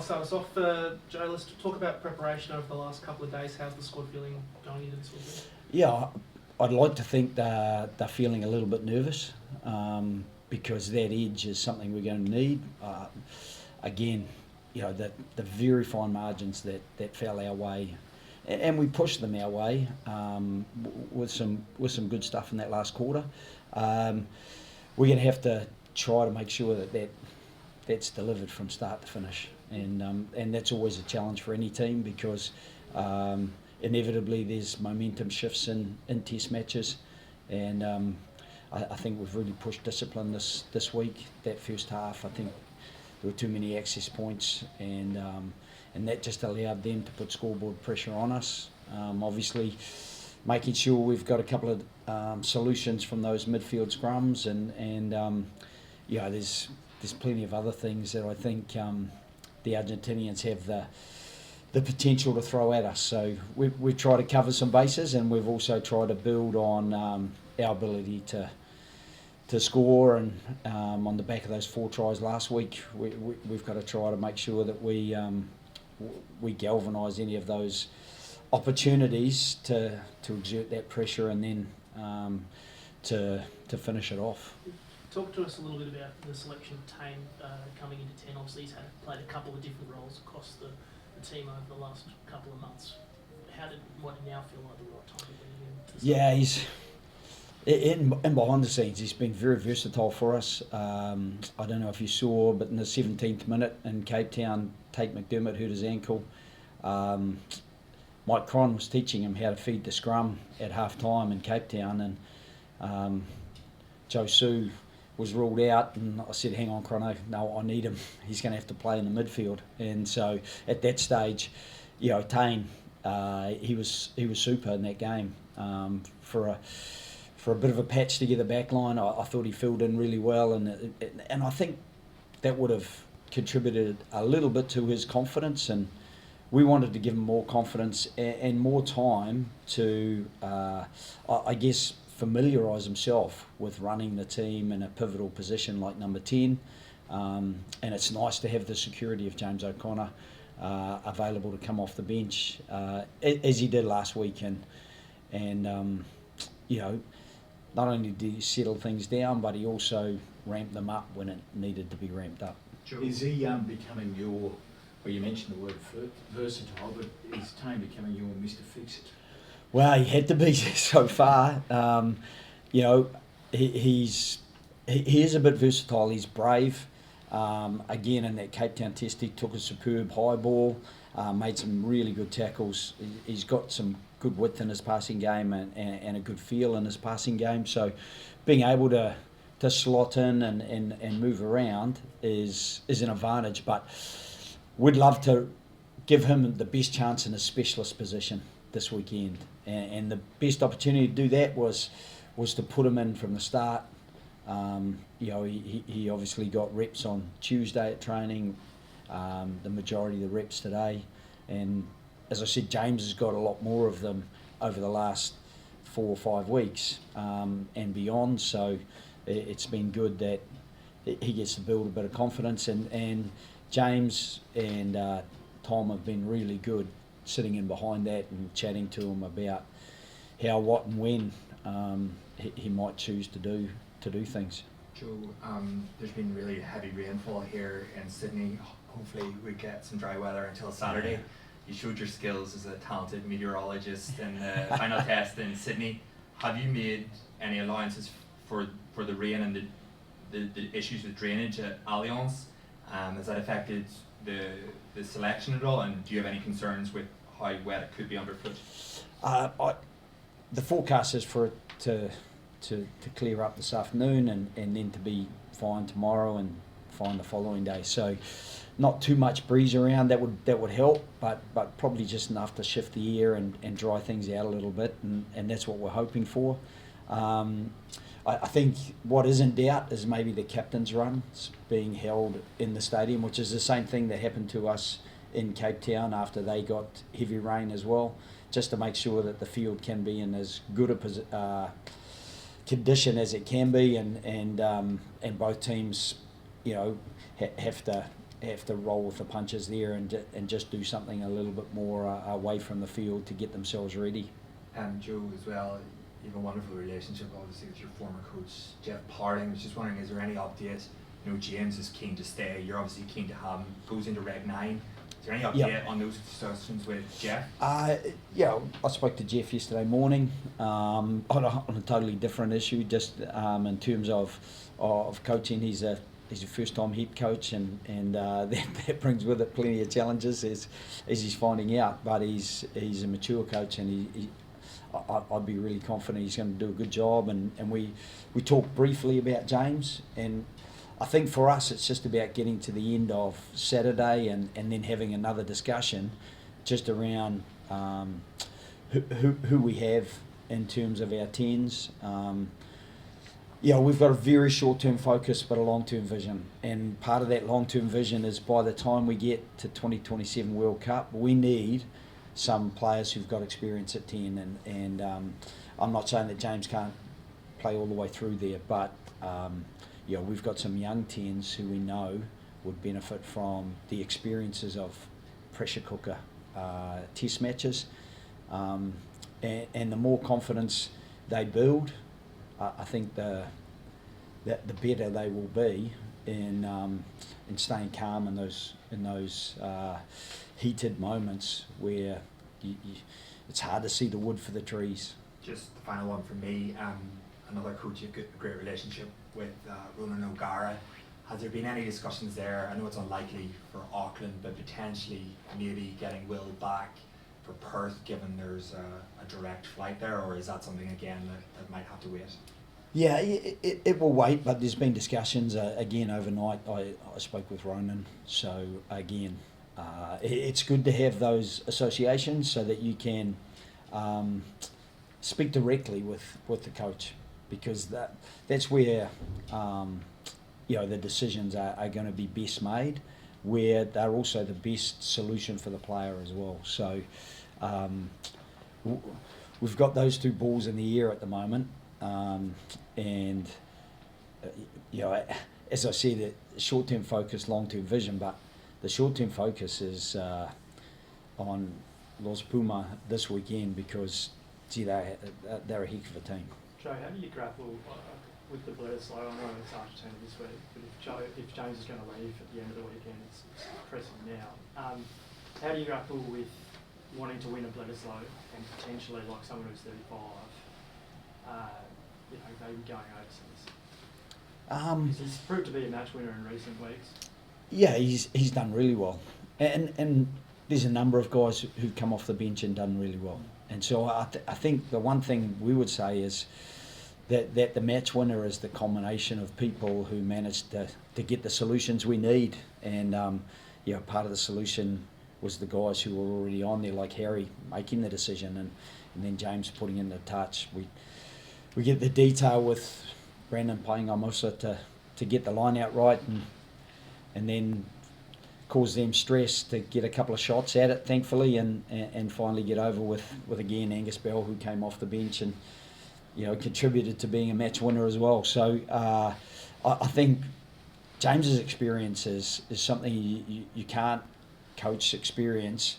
start us off. Joe, let's talk about preparation over the last couple of days. How's the squad feeling going into this weekend? Yeah, I'd like to think they're feeling a little bit nervous because that edge is something we're going to need. Again, the very fine margins that fell our way, and we pushed them our way with some good stuff in that last quarter. We're going to have to try to make sure that's delivered from start to finish, and that's always a challenge for any team because inevitably there's momentum shifts in test matches, and I think we've really pushed discipline this week. That first half, I think there were too many access points, and that just allowed them to put scoreboard pressure on us. Obviously, making sure we've got a couple of solutions from those midfield scrums, and there's plenty of other things that I think the Argentinians have the potential to throw at us. So we've tried to cover some bases, and we've also tried to build on our ability to score, and on the back of those 4 tries last week, we've got to try to make sure that we galvanise any of those opportunities to exert that pressure, and then to finish it off. Talk to us a little bit about the selection of Tane coming into 10. Obviously, he's played a couple of different roles across the team over the last couple of months. What did now feel like the right time to bring him in? Yeah, he's in behind the scenes. He's been very versatile for us. I don't know if you saw, but in the 17th minute in Cape Town, Tate McDermott hurt his ankle. Mike Cron was teaching him how to feed the scrum at half time in Cape Town, and Joe Sue was ruled out, and I said, hang on, Crono, no, I need him. He's going to have to play in the midfield. And so at that stage, Tane, he was super in that game. For a bit of a patch together back line, I thought he filled in really well, and I think that would have contributed a little bit to his confidence, and we wanted to give him more confidence and more time to, I guess, familiarise himself with running the team in a pivotal position like number 10, and it's nice to have the security of James O'Connor available to come off the bench as he did last week, and not only did he settle things down, but he also ramped them up when it needed to be ramped up. Is he becoming your, well, you mentioned the word versatile, but is Tane becoming your Mr. Fix-It? Well, he had to be so far. He is a bit versatile. He's brave. Again, in that Cape Town test, he took a superb high ball, made some really good tackles. He's got some good width in his passing game and a good feel in his passing game. So being able to slot in and move around is an advantage. But we'd love to give him the best chance in a specialist position this weekend, and the best opportunity to do that was to put him in from the start. He obviously got reps on Tuesday at training, the majority of the reps today, and as I said, James has got a lot more of them over the last 4 or 5 weeks and beyond, so it's been good that he gets to build a bit of confidence, and James and Tom have been really good sitting in behind that and chatting to him about how, what and when he might choose to do things. Joe, there's been really heavy rainfall here in Sydney. Hopefully we get some dry weather until Saturday. You showed your skills as a talented meteorologist in the final test in Sydney. Have you made any allowances for the rain and the issues with drainage at Allianz? Has that affected the selection at all, and do you have any concerns with how wet it could be underfoot? The forecast is for it to clear up this afternoon and then to be fine tomorrow and fine the following day. So not too much breeze around, that would help, but probably just enough to shift the air and dry things out a little bit, and that's what we're hoping for. I think what is in doubt is maybe the captain's run being held in the stadium, which is the same thing that happened to us in Cape Town after they got heavy rain as well, just to make sure that the field can be in as good a condition as it can be, and both teams, have to have to roll with the punches there and just do something a little bit more away from the field to get themselves ready. Joe, as well, you have a wonderful relationship, obviously, with your former coach, Jeff Parting. I was just wondering, is there any update? You know, James is keen to stay. You're obviously keen to have him. Goes into Reg 9. Is there any update on those discussions with Jeff? Yeah, I spoke to Jeff yesterday morning on a totally different issue, just in terms of coaching. He's a first-time head coach, and that brings with it plenty of challenges as he's finding out. But he's a mature coach, and I'd be really confident he's going to do a good job. And we talked briefly about James, and I think for us it's just about getting to the end of Saturday and then having another discussion just around who we have in terms of our 10s. We've got a very short-term focus but a long-term vision, and part of that long-term vision is by the time we get to 2027 World Cup, we need some players who've got experience at 10, and I'm not saying that James can't play all the way through there, but we've got some young 10s who we know would benefit from the experiences of pressure cooker test matches, and the more confidence they build, I think the better they will be in staying calm in those heated moments where it's hard to see the wood for the trees. Just the final one from me. Another coach you've got a great relationship with, Ronan O'Gara. Has there been any discussions there? I know it's unlikely for Auckland, but potentially maybe getting Will back for Perth, given there's a direct flight there, or is that something again that might have to wait? Yeah, it will wait, but there's been discussions again overnight. I spoke with Ronan, so again, it's good to have those associations so that you can speak directly with the coach, because that's where the decisions are going to be best made, where they're also the best solution for the player as well. So we've got those two balls in the air at the moment, and as I said, short-term focus, long-term vision, but the short-term focus is on Los Pumas this weekend, because they're a heck of a team. Joe, how do you grapple with the Bledisloe? I know it's Argentina this week, but if James is going to leave at the end of the weekend, it's pressing now. How do you grapple with wanting to win a Bledisloe and potentially, like someone who's 35, maybe going overseas? He's proved to be a match winner in recent weeks. Yeah, he's done really well, and there's a number of guys who've come off the bench and done really well. And so I think the one thing we would say is that the match winner is the combination of people who managed to get the solutions we need, and part of the solution was the guys who were already on there, like Harry making the decision, and then James putting in the touch. We get the detail with Brandon playing Amosa to get the line out right, and then cause them stress to get a couple of shots at it, thankfully, and finally get over with again Angus Bell, who came off the bench and contributed to being a match winner as well. So I think James's experience is something you can't coach experience.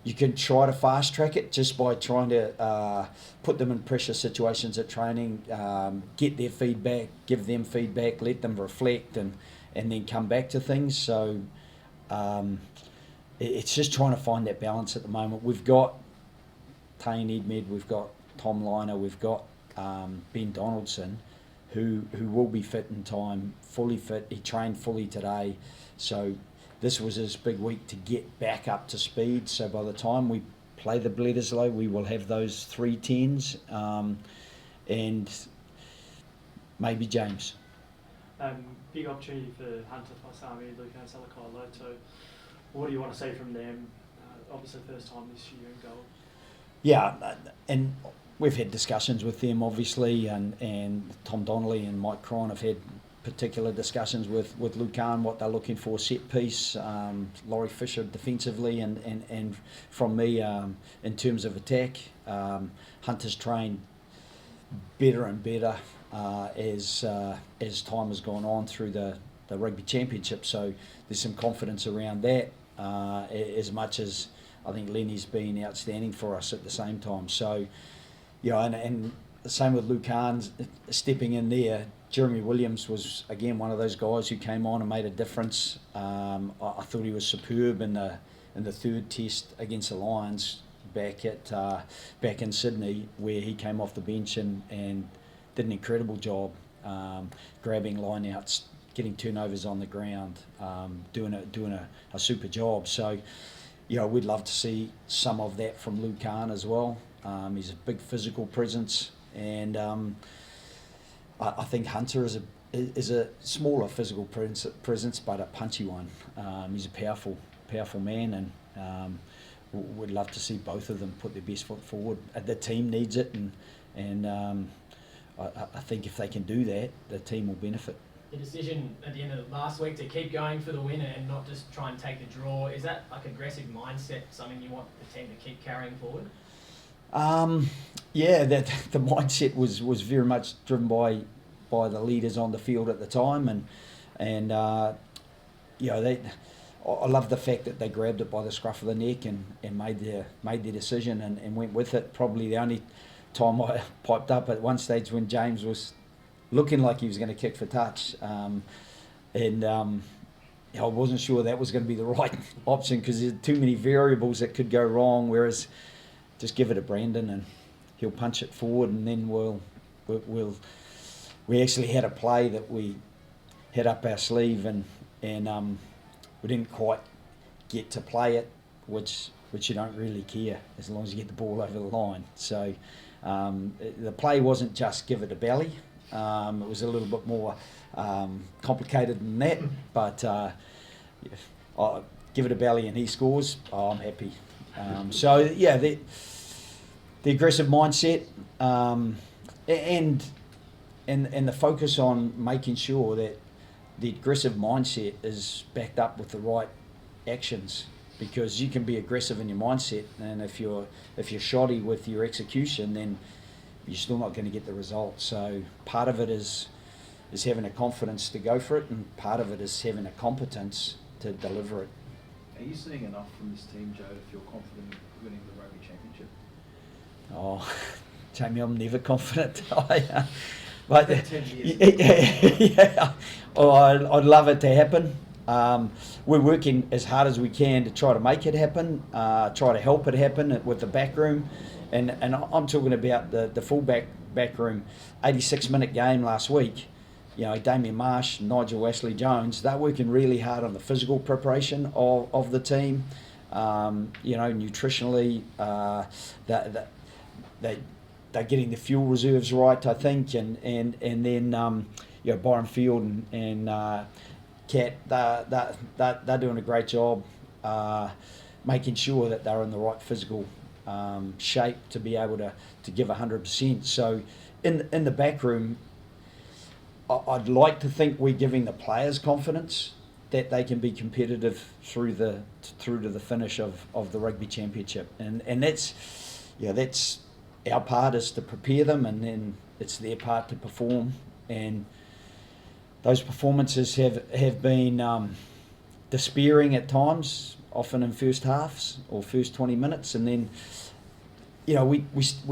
You can try to fast track it just by trying to put them in pressure situations at training, get their feedback, give them feedback, let them reflect, and then come back to things. So it's just trying to find that balance at the moment. We've got Tane Edmed, we've got Tom Liner, we've got Ben Donaldson, who will be fit in time, fully fit. He trained fully today, so this was his big week to get back up to speed. So by the time we play the Bledisloe, we will have those 3 10s, and maybe James. Big opportunity for Hunter Paisami, Lucan Salakaia-Loto. What do you want to see from them? Obviously first time this year in goal. Yeah, and we've had discussions with them, obviously, and Tom Donnelly and Mike Cron have had particular discussions with Lucan, what they're looking for, set piece, Laurie Fisher defensively, and from me in terms of attack. Hunter's trained better and better as time has gone on through the the Rugby Championship. So there's some confidence around that, as much as I think Lenny's been outstanding for us at the same time. So, and the same with Luke Hahn stepping in there. Jeremy Williams was again one of those guys who came on and made a difference. I thought he was superb in the third test against the Lions back in Sydney, where he came off the bench and did an incredible job, grabbing lineouts, getting turnovers on the ground, doing a super job. So, we'd love to see some of that from Luke Hahn as well. He's a big physical presence, and I think Hunter is a smaller physical presence, but a punchy one. He's a powerful man, and we'd love to see both of them put their best foot forward. The team needs it, and I think if they can do that, the team will benefit. The decision at the end of last week to keep going for the win and not just try and take the draw, is that like aggressive mindset something you want the team to keep carrying forward? That the mindset was very much driven by the leaders on the field at the time, and I love the fact that they grabbed it by the scruff of the neck and made their decision and went with it. Probably the only time I piped up at one stage when James was looking like he was going to kick for touch, I wasn't sure that was going to be the right option because there's too many variables that could go wrong. Whereas just give it to Brandon and he'll punch it forward, and then we actually had a play that we had up our sleeve and we didn't quite get to play it, which you don't really care as long as you get the ball over the line. So the play wasn't just give it to Belly. It was a little bit more complicated than that, but I give it a Belly and he scores, I'm happy. The aggressive mindset and the focus on making sure that the aggressive mindset is backed up with the right actions, because you can be aggressive in your mindset, and if you're shoddy with your execution, then you're still not going to get the result. So part of it is having a confidence to go for it, and part of it is having a competence to deliver it. Are you seeing enough from this team, Joe, to feel confident in winning the Rugby Championship? Oh, Jamie, I'm never confident. But 10 years. I'd love it to happen. We're working as hard as we can to try to make it happen, try to help it happen with the back room. And I'm talking about the full back room. 86-minute game last week. Damien Marsh, Nigel Ashley-Jones, they're working really hard on the physical preparation of the team. Nutritionally, they're getting the fuel reserves right, I think, and then Byron Field and Kat, they're doing a great job making sure that they're in the right physical shape to be able to give 100%. So in the back room, I'd like to think we're giving the players confidence that they can be competitive through to the finish of the Rugby Championship, and that's our part, is to prepare them, and then it's their part to perform. And those performances have been despairing at times, often in first halves or first 20 minutes, and then we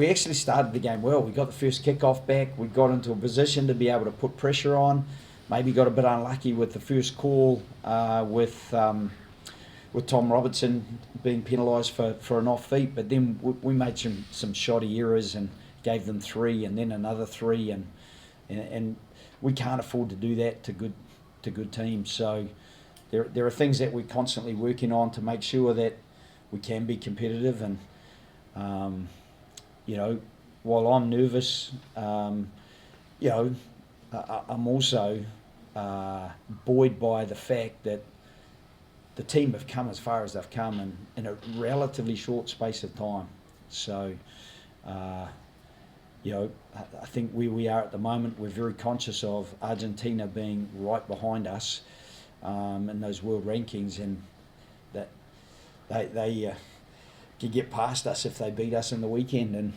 actually started the game well. We got the first kick-off back. We got into a position to be able to put pressure on. Maybe got a bit unlucky with the first call with Tom Robertson being penalised for an off feet, but then we made some shoddy errors and gave them 3 and then another 3, and we can't afford to do that to good teams. So there are things that we're constantly working on to make sure that we can be competitive. And while I'm nervous, I'm also buoyed by the fact that the team have come as far as they've come in a relatively short space of time. So, I think where we are at the moment, we're very conscious of Argentina being right behind us in those world rankings, and that they can get past us if they beat us in the weekend. And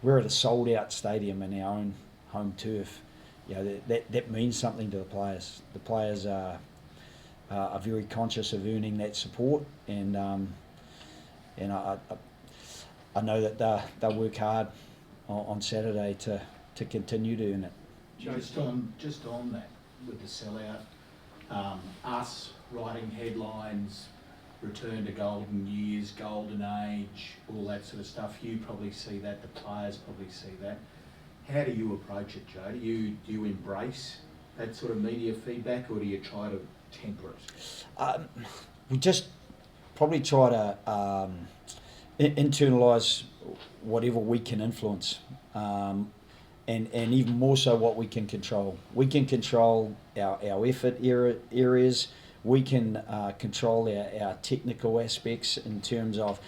we're at a sold-out stadium in our own home turf, that means something to the players. The players are very conscious of earning that support, and I know that they'll work hard on Saturday to continue to earn it. Just on that, with the sellout, us writing headlines, return to golden years, golden age, all that sort of stuff, you probably see that, the players probably see that. How do you approach it, Joe? Do you embrace that sort of media feedback, or do you try to temper it? We just probably try to internalise whatever we can influence, and even more so what we can control. We can control our effort areas. We can control our technical aspects in terms of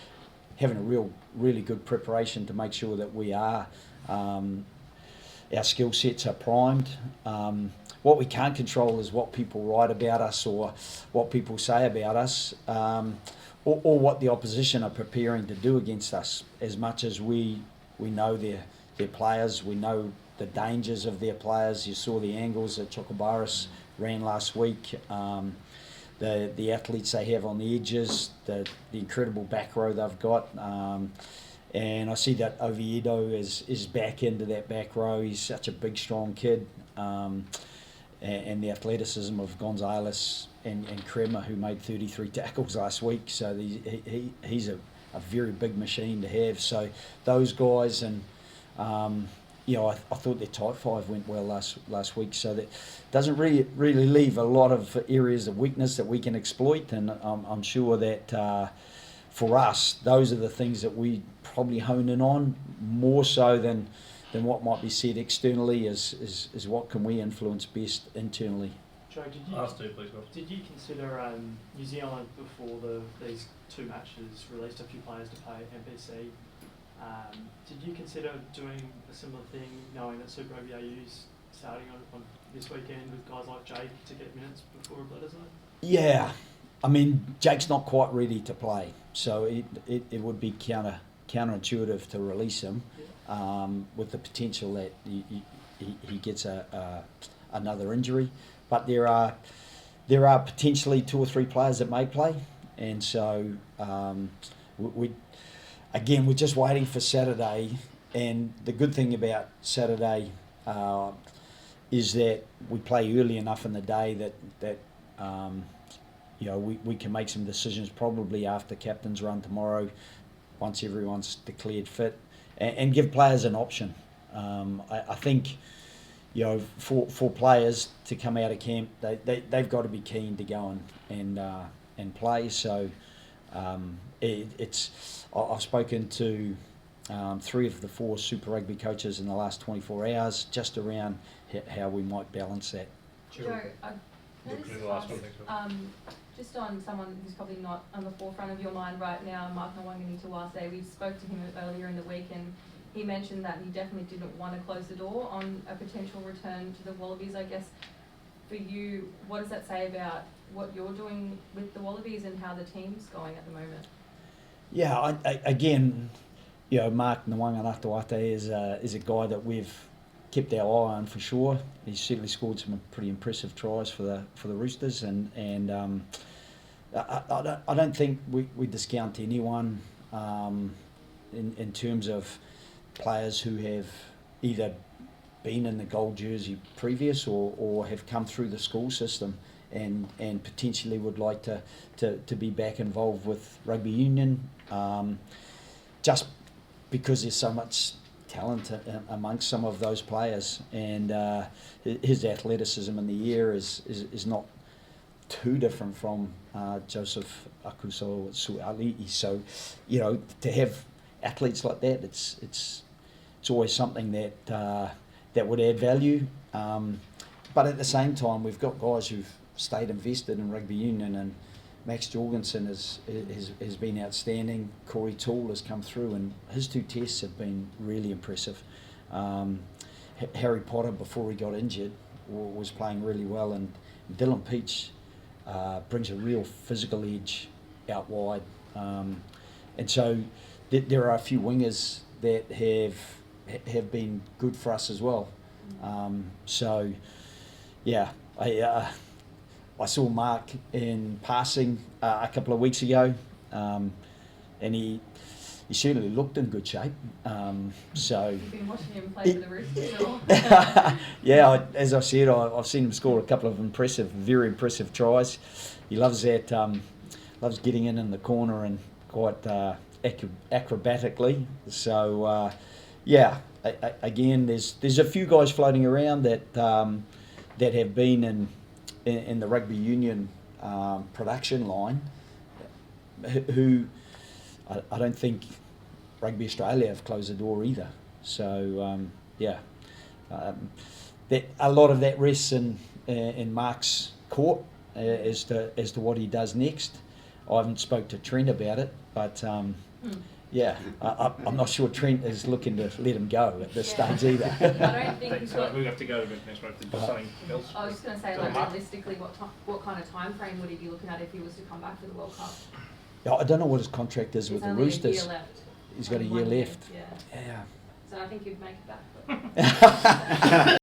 having a really good preparation to make sure that we are our skill sets are primed. What we can't control is what people write about us, or what people say about us, or what the opposition are preparing to do against us. As much as we know their players, we know the dangers of their players. You saw the angles that Chocobaris ran last week. The athletes they have on the edges, the incredible back row they've got. And I see that Oviedo is back into that back row. He's such a big, strong kid. And the athleticism of Gonzalez and Kremer, who made 33 tackles last week. So he's a very big machine to have. So those guys, and I thought their tight five went well last week. So that doesn't really leave a lot of areas of weakness that we can exploit. And I'm sure that for us, those are the things that we probably hone in on more so than what might be said externally. Is what can we influence best internally. Joe, did you consider New Zealand before these two matches released a few players to play NPC? Did you consider doing a similar thing, knowing that Super Rugby AU's starting on this weekend with guys like Jake to get minutes before a Bledisloe? Yeah, I mean, Jake's not quite ready to play, so it would be counterintuitive to release him, with the potential that he gets another injury. But there are potentially 2 or 3 players that may play, and so we're just waiting for Saturday. And the good thing about Saturday is that we play early enough in the day that we can make some decisions probably after captain's run tomorrow, once everyone's declared fit, and give players an option. I think for players to come out of camp, they've got to be keen to go and play. So I've spoken to 3 of the 4 Super Rugby coaches in the last 24 hours just around how we might balance that. Joe, just on someone who's probably not on the forefront of your mind right now, Mark Nwangani-Tuwase, we spoke to him earlier in the week, and he mentioned that he definitely didn't want to close the door on a potential return to the Wallabies. I guess for you, what does that say about what you're doing with the Wallabies and how the team's going at the moment? Yeah, again, Mark Nwangani-Tuwase is a guy that we've kept our eye on for sure. He's certainly scored some pretty impressive tries for the Roosters, and I don't think we discount anyone in terms of players who have either been in the gold jersey previous or have come through the school system and potentially would like to be back involved with rugby union, just because there's so much talent amongst some of those players, and his athleticism in the air is not too different from Joseph Akuso-Suali'i. So, to have athletes like that, it's always something that would add value. But at the same time, we've got guys who've stayed invested in rugby union, and Max Jorgensen has been outstanding. Corey Toole has come through, and his 2 tests have been really impressive. Harry Potter, before he got injured, was playing really well, and Dylan Peach brings a real physical edge out wide. And so there are a few wingers that have been good for us as well. So, yeah, I saw Mark in passing a couple of weeks ago, and he certainly looked in good shape. So You've been watching him play for the Roosters, or? yeah, as I said, I've seen him score a couple of very impressive tries. He loves that, loves getting in the corner and quite acrobatically. So yeah, again, there's a few guys floating around that that have been in the rugby union production line who I don't think Rugby Australia have closed the door either. So yeah, that a lot of that rests in Mark's court as to what he does next. I haven't spoke to Trent about it, but yeah, I'm not sure Trent is looking to let him go at this stage either. I don't think he's got. We have to go to next week. Is there something else? I was just going to say, like, realistically, what kind of time frame would he be looking at if he was to come back for the World Cup? Yeah, I don't know what his contract is with He's the only Roosters. a year left. He's got a Only year 1 year, left. Yeah. Yeah. So I think he'd make it back. But